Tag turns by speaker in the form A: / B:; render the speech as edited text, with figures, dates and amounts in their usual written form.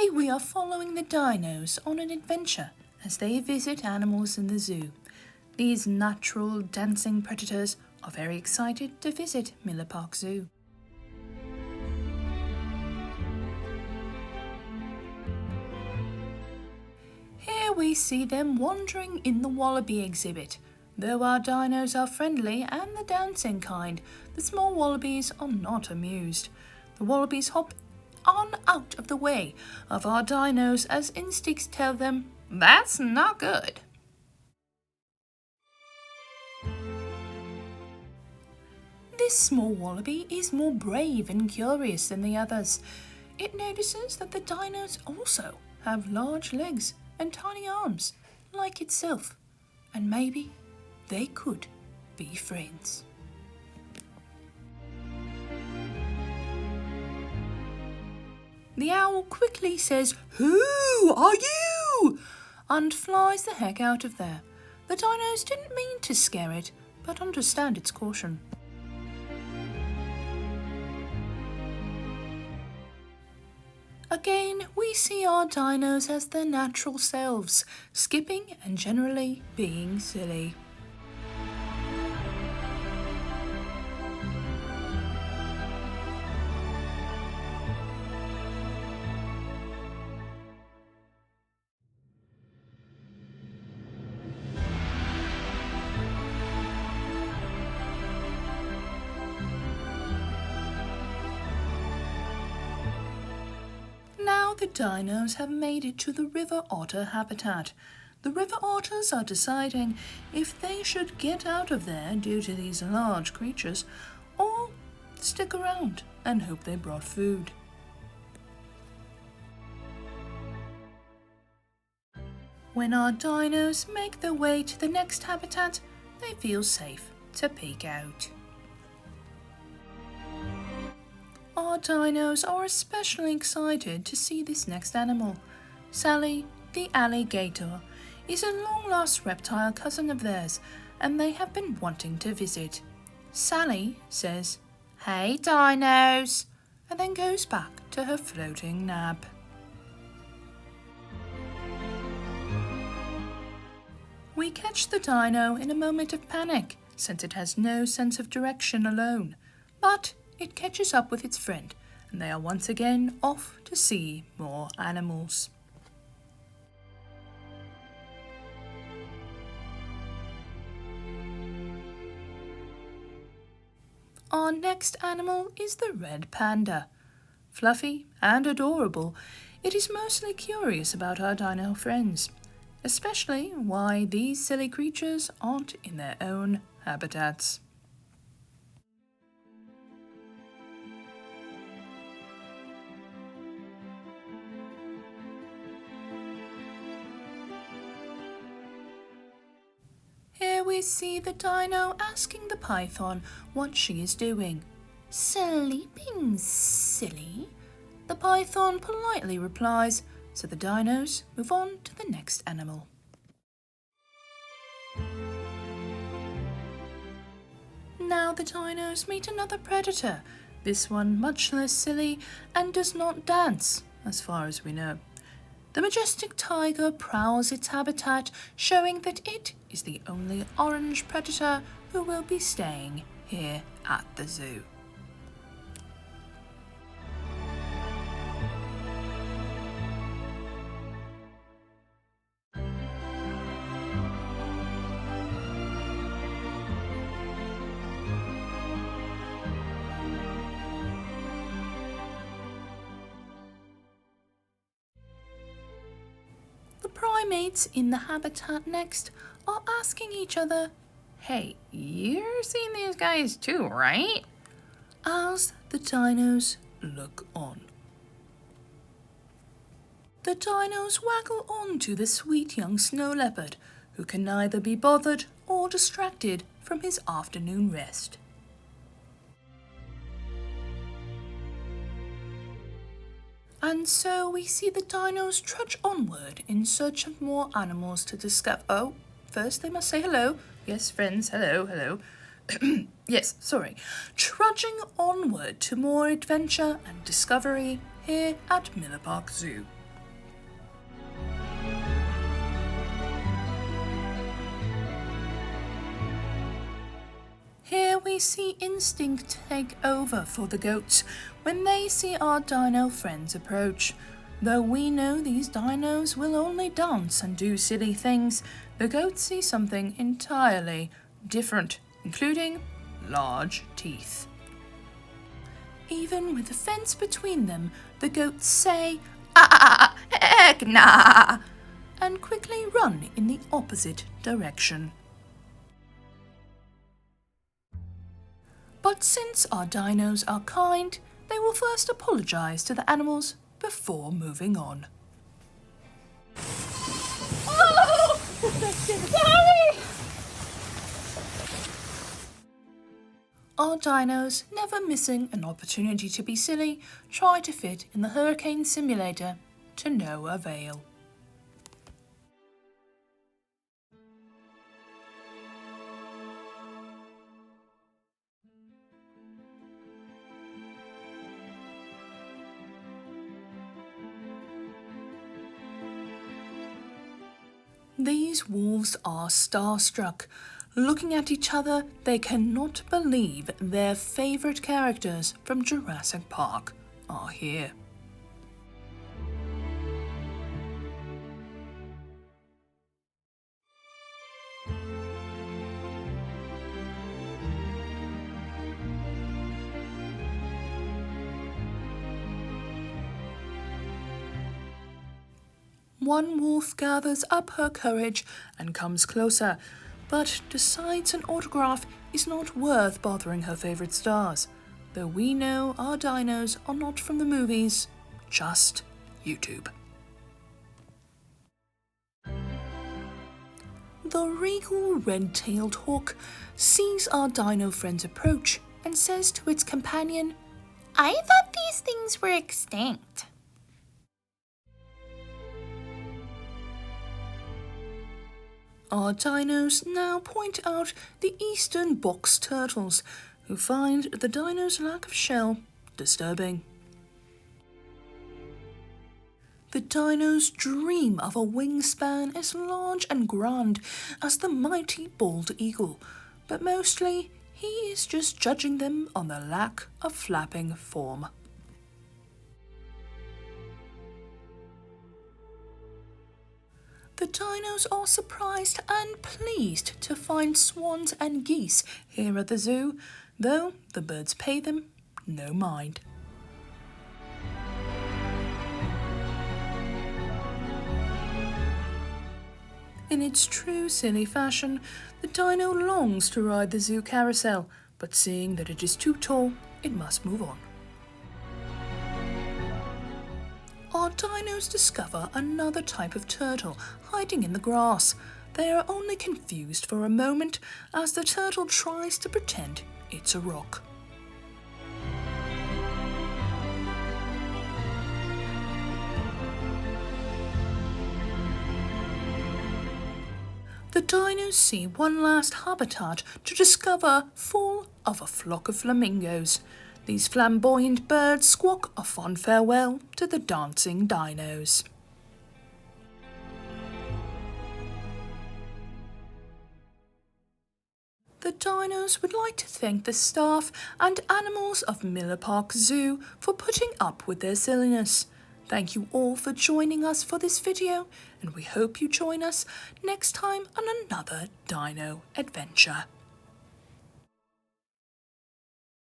A: Today we are following the dinos on an adventure as they visit animals in the zoo. These natural dancing predators are very excited to visit Miller Park Zoo. Here we see them wandering in the wallaby exhibit. Though our dinos are friendly and the dancing kind, the small wallabies are not amused. The wallabies hop on out of the way of our dinos as instincts tell them, "That's not good." This small wallaby is more brave and curious than the others. It notices that the dinos also have large legs and tiny arms, like itself, and maybe they could be friends. The owl quickly says, "Who are you?" and flies the heck out of there. The dinos didn't mean to scare it, but understand its caution. Again, we see our dinos as their natural selves, skipping and generally being silly. Now the dinos have made it to the river otter habitat. The river otters are deciding if they should get out of there due to these large creatures or stick around and hope they brought food. When our dinos make their way to the next habitat, they feel safe to peek out. Our dinos are especially excited to see this next animal. Sally, the alligator, is a long-lost reptile cousin of theirs, and they have been wanting to visit. Sally says, "Hey dinos," and then goes back to her floating nap. We catch the dino in a moment of panic, since it has no sense of direction alone, but it catches up with its friend, and they are once again off to see more animals. Our next animal is the red panda. Fluffy and adorable, it is mostly curious about our dino friends, especially why these silly creatures aren't in their own habitats. Here we see the dino asking the python what she is doing. "Sleeping, silly," the python politely replies, so the dinos move on to the next animal. Now the dinos meet another predator, this one much less silly and does not dance, as far as we know. The majestic tiger prowls its habitat, showing that it is the only orange predator who will be staying here at the zoo. The primates in the habitat next are asking each other, "Hey, you're seeing these guys too, right?" as the dinos look on. The dinos waggle on to the sweet young snow leopard, who can neither be bothered or distracted from his afternoon rest. And so we see the dinos trudge onward in search of more animals to discover. Oh, first they must say hello. Yes, friends, hello, hello. Yes, sorry. Trudging onward to more adventure and discovery here at Miller Park Zoo. we see instinct take over for the goats when they see our dino friends approach. Though we know these dinos will only dance and do silly things, the goats see something entirely different, including large teeth. Even with a fence between them, the goats say, "Ah, heck nah," and quickly run in the opposite direction. But since our dinos are kind, they will first apologize to the animals before moving on.
B: Oh! Sorry!
A: Our dinos, never missing an opportunity to be silly, try to fit in the hurricane simulator to no avail. These wolves are starstruck. Looking at each other, they cannot believe their favorite characters from Jurassic Park are here. One wolf gathers up her courage and comes closer, but decides an autograph is not worth bothering her favorite stars, though we know our dinos are not from the movies, just YouTube. The regal red-tailed hawk sees our dino friends approach and says to its companion,
B: I thought these things were extinct.
A: Our dinos now point out the eastern box turtles, who find the dino's lack of shell disturbing. The dinos dream of a wingspan as large and grand as the mighty bald eagle, but mostly he is just judging them on the lack of flapping form. The dinos are surprised and pleased to find swans and geese here at the zoo, though the birds pay them no mind. In its true silly fashion, the dino longs to ride the zoo carousel, but seeing that it is too tall, it must move on. Our dinos discover another type of turtle hiding in the grass. They are only confused for a moment as the turtle tries to pretend it's a rock. The dinos see one last habitat to discover full of a flock of flamingos. These flamboyant birds squawk a fond farewell to the dancing dinos. The dinos would like to thank the staff and animals of Miller Park Zoo for putting up with their silliness. Thank you all for joining us for this video, and we hope you join us next time on another dino adventure.